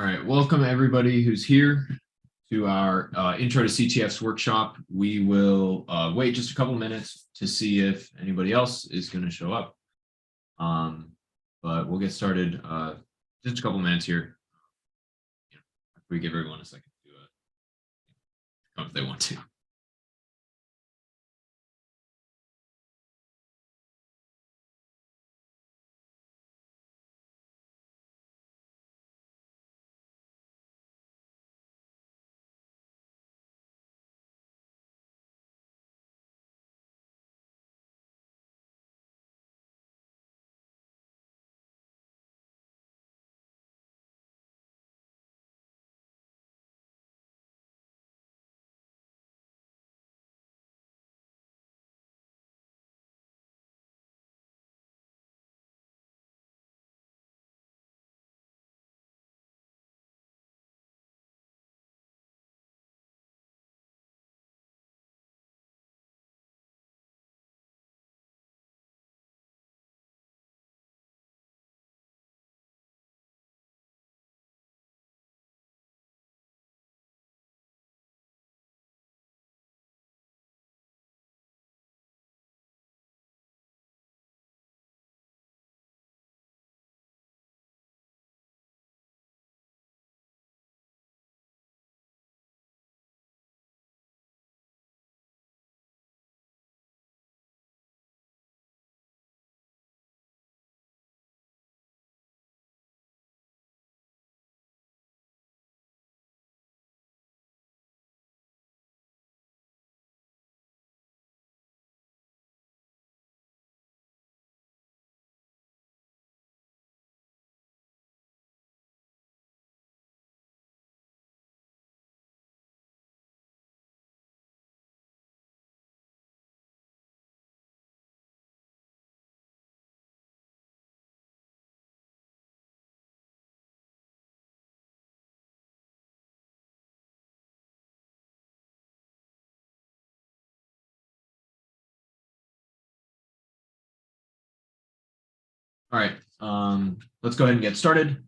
All right, welcome everybody who's here to our Intro to CTFs workshop. We will wait just a couple minutes to see if anybody else is going to show up. But we'll get started just a couple minutes here. After we give everyone a second to come if they want to. All right, let's go ahead and get started.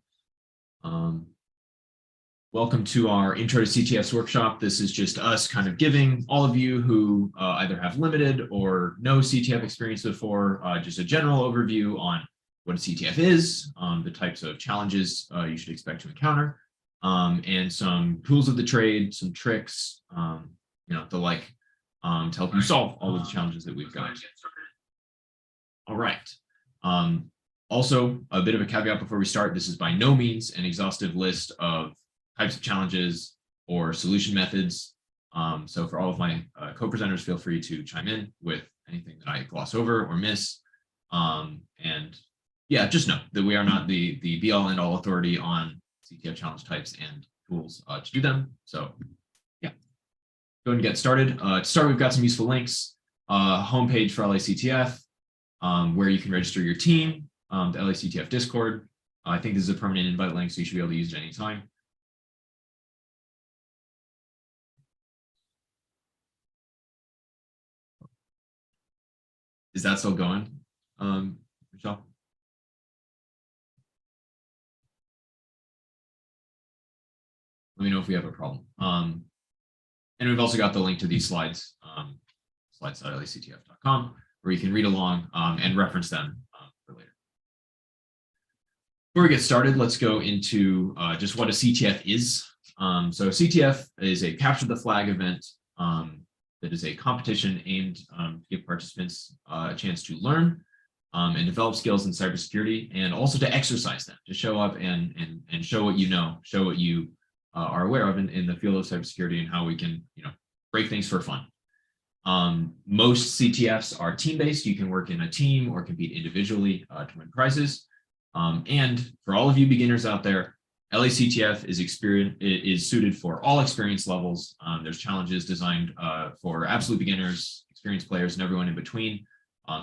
Welcome to our Intro to CTFs workshop. This is just us kind of giving all of you who either have limited or no CTF experience before, just a general overview on what a CTF is, the types of challenges you should expect to encounter, and some tools of the trade, some tricks, the like, to help you solve all of the challenges that we've got. All right. Also, a bit of a caveat before we start, this is by no means an exhaustive list of types of challenges or solution methods. So for all of my co-presenters, feel free to chime in with anything that I gloss over or miss. And yeah, just know that we are not the be-all and all authority on CTF challenge types and tools to do them. So yeah, go ahead and get started. To start, we've got some useful links. Homepage for LACTF, where you can register your team, the LACTF Discord. I think this is a permanent invite link, so you should be able to use it anytime. Is that still going, Michelle? Let me know if we have a problem. And we've also got the link to these slides, slides.lactf.com, where you can read along and reference them for later. Before we get started, let's go into just what a CTF is. So CTF is a capture the flag event that is a competition aimed to give participants a chance to learn and develop skills in cybersecurity, and also to exercise them, to show up and show what you know, show what you are aware of in the field of cybersecurity, and how we can break things for fun. Most CTFs are team-based. You can work in a team or compete individually to win prizes. And for all of you beginners out there, LACTF is suited for all experience levels. There's challenges designed for absolute beginners, experienced players, and everyone in between.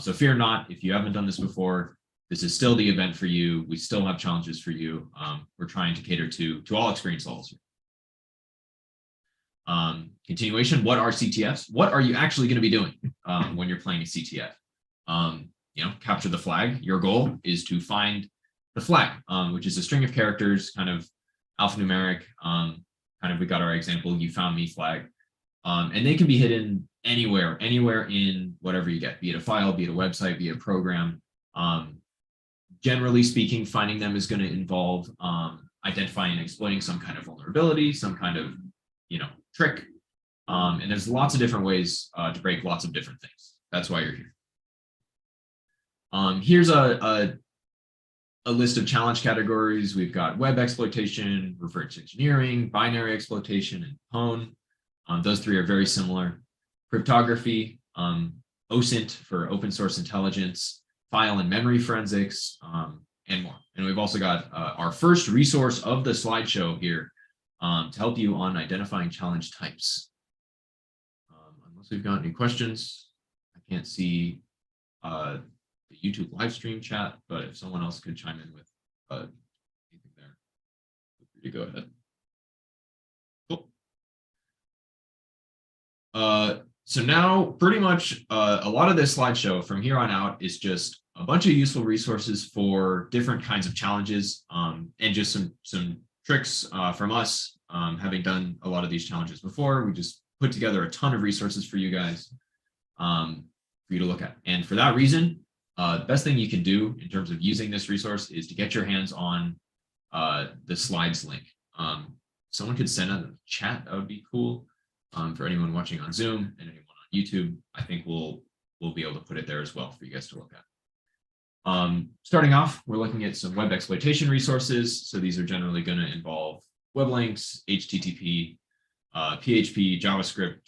So fear not, if you haven't done this before, this is still the event for you. We still have challenges for you. We're trying to cater to all experience levels. Continuation, what are CTFs? What are you actually going to be doing when you're playing a CTF? Capture the flag. Your goal is to find the flag, which is a string of characters kind of alphanumeric. Kind of, we got our example, you found me flag. And they can be hidden anywhere in whatever you get, be it a file, be it a website, be it a program. Generally speaking, finding them is going to involve identifying and exploiting some kind of vulnerability, some kind of, trick. And there's lots of different ways to break lots of different things. That's why you're here. Here's a list of challenge categories. We've got web exploitation, reverse engineering, binary exploitation, and pwn. Those three are very similar. Cryptography, OSINT for open source intelligence, file and memory forensics, and more. And we've also got our first resource of the slideshow here to help you on identifying challenge types. Unless we've got any questions, I can't see the YouTube live stream chat, but if someone else could chime in with anything there, feel free to go ahead. Cool. So now pretty much a lot of this slideshow from here on out is just a bunch of useful resources for different kinds of challenges and just some tricks from us. Having done a lot of these challenges before, we just put together a ton of resources for you guys for you to look at. And for that reason, the best thing you can do in terms of using this resource is to get your hands on the slides link. Someone could send out a chat, that would be cool. For anyone watching on Zoom and anyone on YouTube, I think we'll be able to put it there as well for you guys to look at. Starting off, we're looking at some web exploitation resources. So these are generally going to involve web links, HTTP, PHP, JavaScript,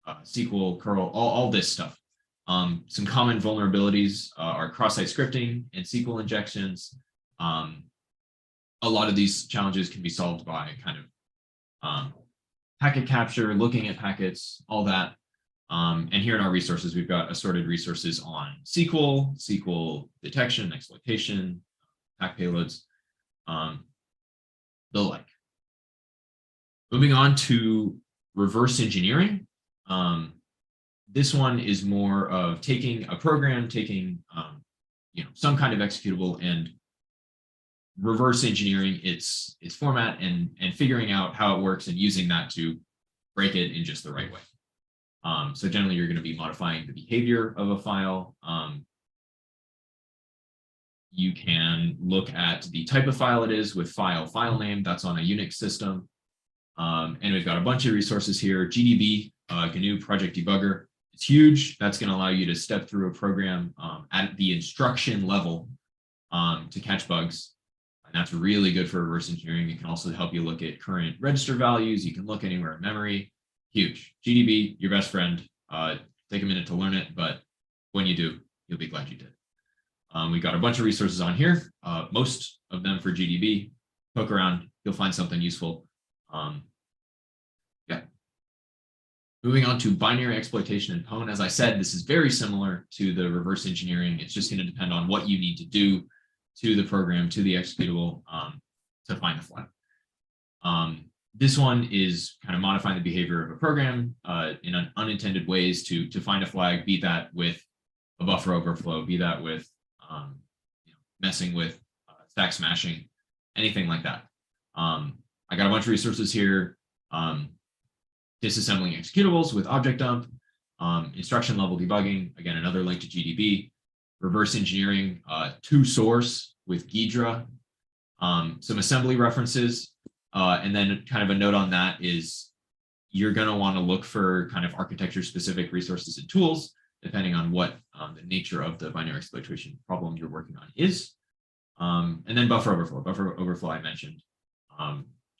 SQL, curl, all this stuff. Some common vulnerabilities are cross-site scripting and SQL injections. A lot of these challenges can be solved by kind of packet capture, looking at packets, all that. And here in our resources, we've got assorted resources on SQL detection, exploitation, pack payloads, the like. Moving on to reverse engineering. This one is more of taking a program, taking some kind of executable and reverse engineering its format and figuring out how it works and using that to break it in just the right way. So generally, you're going to be modifying the behavior of a file. You can look at the type of file it is with file name. That's on a Unix system. And we've got a bunch of resources here. GDB, GNU Project Debugger. It's huge. That's going to allow you to step through a program at the instruction level to catch bugs. And that's really good for reverse engineering. It can also help you look at current register values. You can look anywhere in memory. Huge. GDB, your best friend. Take a minute to learn it, but when you do, you'll be glad you did. We've got a bunch of resources on here, most of them for GDB. Poke around, you'll find something useful. Yeah. Moving on to binary exploitation and pwn. As I said, this is very similar to the reverse engineering. It's just going to depend on what you need to do to the program, to the executable, to find the flag. This one is kind of modifying the behavior of a program in unintended ways to find a flag, be that with a buffer overflow, be that with messing with stack smashing, anything like that. I got a bunch of resources here. Disassembling executables with object dump, instruction level debugging, again, another link to GDB, reverse engineering to source with Ghidra, some assembly references, and then kind of a note on that is you're going to want to look for kind of architecture specific resources and tools, depending on what the nature of the binary exploitation problem you're working on is. And then buffer overflow. Buffer overflow I mentioned,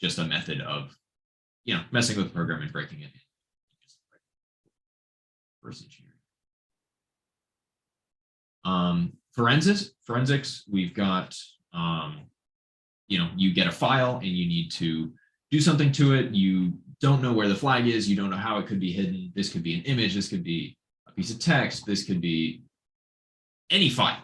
just a method of messing with the program and breaking it. Reverse engineering. Forensics, we've got, you get a file and you need to do something to it. You don't know where the flag is. You don't know how it could be hidden. This could be an image. This could be a piece of text. This could be any file,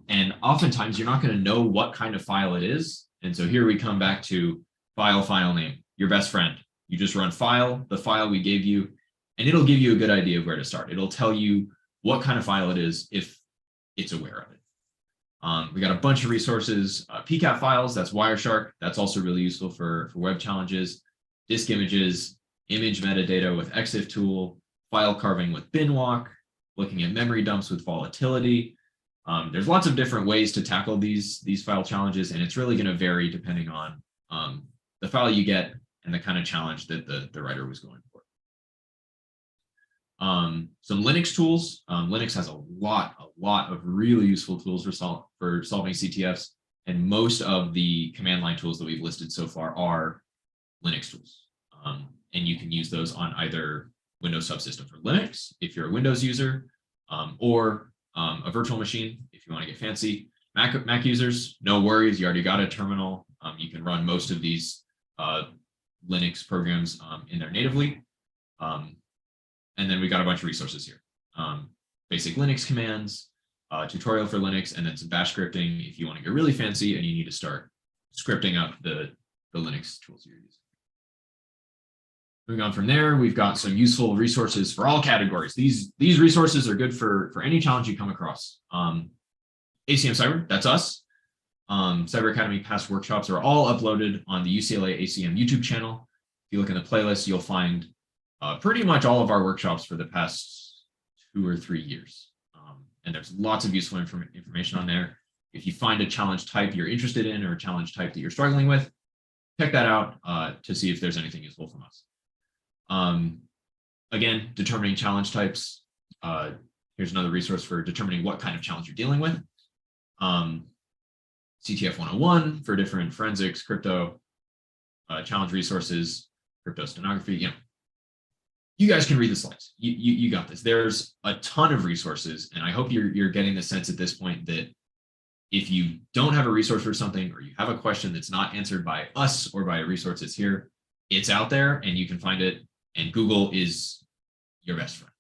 and oftentimes you're not going to know what kind of file it is. And so here we come back to file name, your best friend. You just run file, the file we gave you, and it'll give you a good idea of where to start. It'll tell you what kind of file it is if it's aware of it. We got a bunch of resources, PCAP files, that's Wireshark. That's also really useful for web challenges, disk images, image metadata with EXIF tool, file carving with binwalk, looking at memory dumps with volatility. There's lots of different ways to tackle these file challenges, and it's really going to vary depending on the file you get and the kind of challenge that the writer was going for. Some Linux tools. Linux has a lot of really useful tools for solving CTFs, and most of the command line tools that we've listed so far are Linux tools. And you can use those on either Windows subsystem for Linux, if you're a Windows user, or a virtual machine, if you want to get fancy. Mac users, no worries, you already got a terminal. You can run most of these Linux programs in there natively. And then we got a bunch of resources here. Basic Linux commands, tutorial for Linux, and then some bash scripting if you want to get really fancy and you need to start scripting up the Linux tools you're using. Moving on from there, we've got some useful resources for all categories. These resources are good for any challenge you come across. ACM Cyber, that's us. Cyber Academy past workshops are all uploaded on the UCLA ACM YouTube channel. If you look in the playlist, you'll find pretty much all of our workshops for the past 2 or 3 years. And there's lots of useful information on there. If you find a challenge type you're interested in or a challenge type that you're struggling with, check that out to see if there's anything useful from us. Again, determining challenge types. Here's another resource for determining what kind of challenge you're dealing with. CTF 101 for different forensics, crypto, challenge resources, crypto stenography. You guys can read the slides. You got this. There's a ton of resources, and I hope you're getting the sense at this point that if you don't have a resource for something, or you have a question that's not answered by us or by a resource that's here, it's out there and you can find it, and Google is your best friend.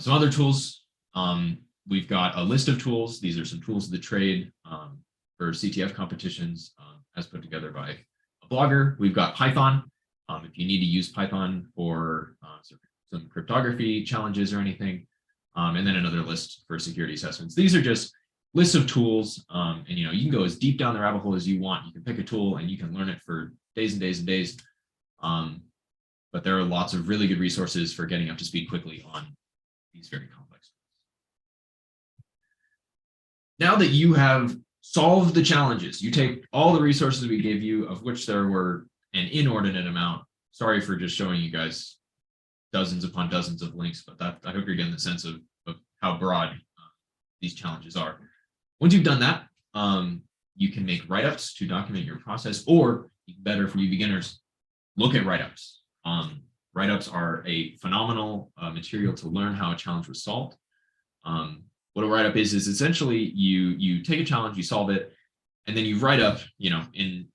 Some other tools. We've got a list of tools. These are some tools of the trade for CTF competitions as put together by a blogger. We've got Python. If you need to use Python for some cryptography challenges or anything, and then another list for security assessments. These are just lists of tools, and you can go as deep down the rabbit hole as you want. You can pick a tool and you can learn it for days and days and days. But there are lots of really good resources for getting up to speed quickly on these very complex tools. Now that you have solved the challenges, you take all the resources we gave you, of which there were an inordinate amount. Sorry for just showing you guys dozens upon dozens of links, but I hope you're getting the sense of how broad these challenges are. Once you've done that, you can make write-ups to document your process, or better for you beginners, look at write-ups. Write-ups are a phenomenal material to learn how a challenge was solved. What a write-up is essentially you take a challenge, you solve it, and then you write up, in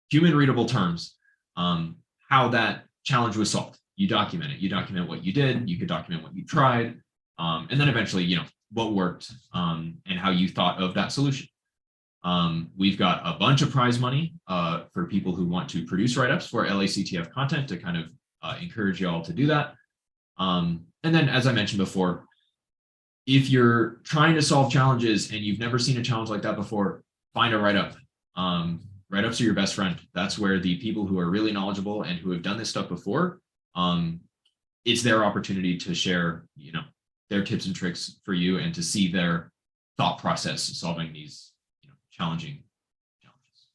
human readable terms, how that challenge was solved. You document it. You document what you did. You could document what you tried, and then eventually, what worked and how you thought of that solution. We've got a bunch of prize money for people who want to produce write-ups for LACTF content to kind of encourage you all to do that. And then, as I mentioned before, if you're trying to solve challenges and you've never seen a challenge like that before, find a write-up. Write-ups are your best friend. That's where the people who are really knowledgeable and who have done this stuff before, it's their opportunity to share, their tips and tricks for you and to see their thought process solving these, challenging challenges.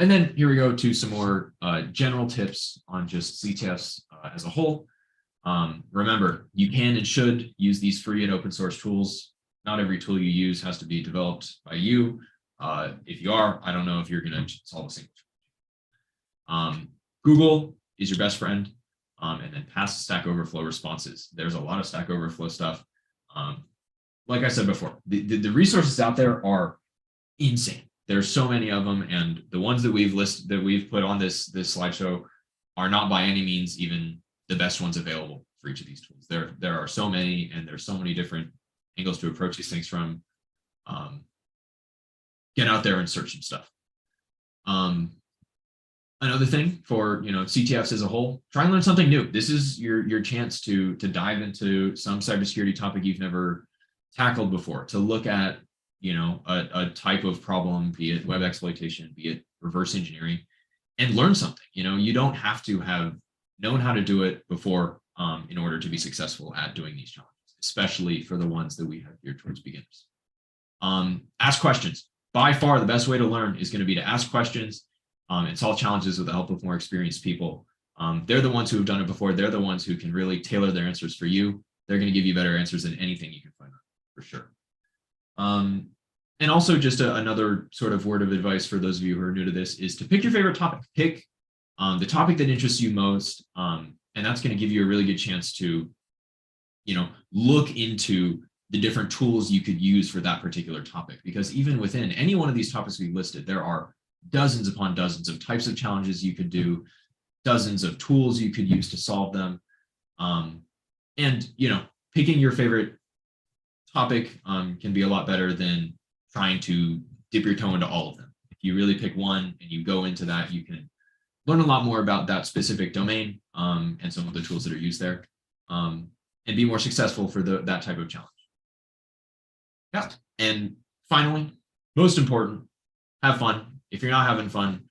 And then here we go to some more general tips on just CTFs as a whole. Remember, you can and should use these free and open source tools. Not every tool you use has to be developed by you. If you are, I don't know if you're going to solve a single challenge. Google is your best friend, and then past Stack Overflow responses. There's a lot of Stack Overflow stuff. Like I said before, the resources out there are insane. There's so many of them, and the ones that we've put on this slideshow are not by any means even the best ones available for each of these tools. There are so many, and there's so many different angles to approach these things from. Get out there and search some stuff. Another thing for CTFs as a whole, try and learn something new. This is your chance to dive into some cybersecurity topic you've never tackled before, to look at, you know, a type of problem, be it web exploitation, be it reverse engineering, and learn something. You know, you don't have to have known how to do it before in order to be successful at doing these challenges, especially for the ones that we have geared towards beginners. Ask questions. By far, the best way to learn is going to be to ask questions and solve challenges with the help of more experienced people. They're the ones who have done it before. They're the ones who can really tailor their answers for you. They're going to give you better answers than anything you can find, for sure. And also just another sort of word of advice for those of you who are new to this is to pick your favorite topic. Pick the topic that interests you most. And that's going to give you a really good chance to, you know, look into the different tools you could use for that particular topic. Because even within any one of these topics we listed, there are dozens upon dozens of types of challenges you could do, dozens of tools you could use to solve them. And, you know, picking your favorite topic can be a lot better than trying to dip your toe into all of them. If you really pick one and you go into that, you can learn a lot more about that specific domain and some of the tools that are used there, and be more successful for that type of challenge. Yeah. And finally, most important, have fun. If you're not having fun,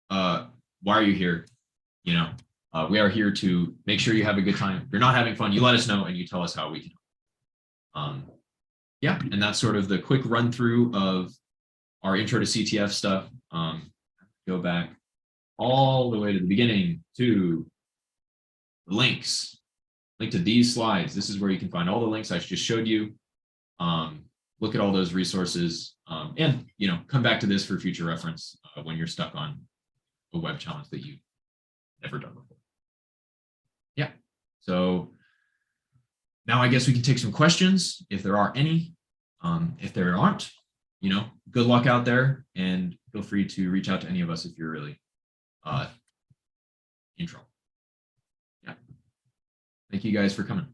why are you here? You know, we are here to make sure you have a good time. If you're not having fun, you let us know and you tell us how we can. Yeah, and that's sort of the quick run through of our intro to CTF stuff. Go back all the way to the beginning to the links. Link to these slides. This is where you can find all the links I just showed you. Look at all those resources, and, you know, come back to this for future reference when you're stuck on a web challenge that you've never done before. Yeah, so now I guess we can take some questions if there are any. If there aren't, you know, good luck out there, and feel free to reach out to any of us if you're really in trouble. Yeah. Thank you guys for coming.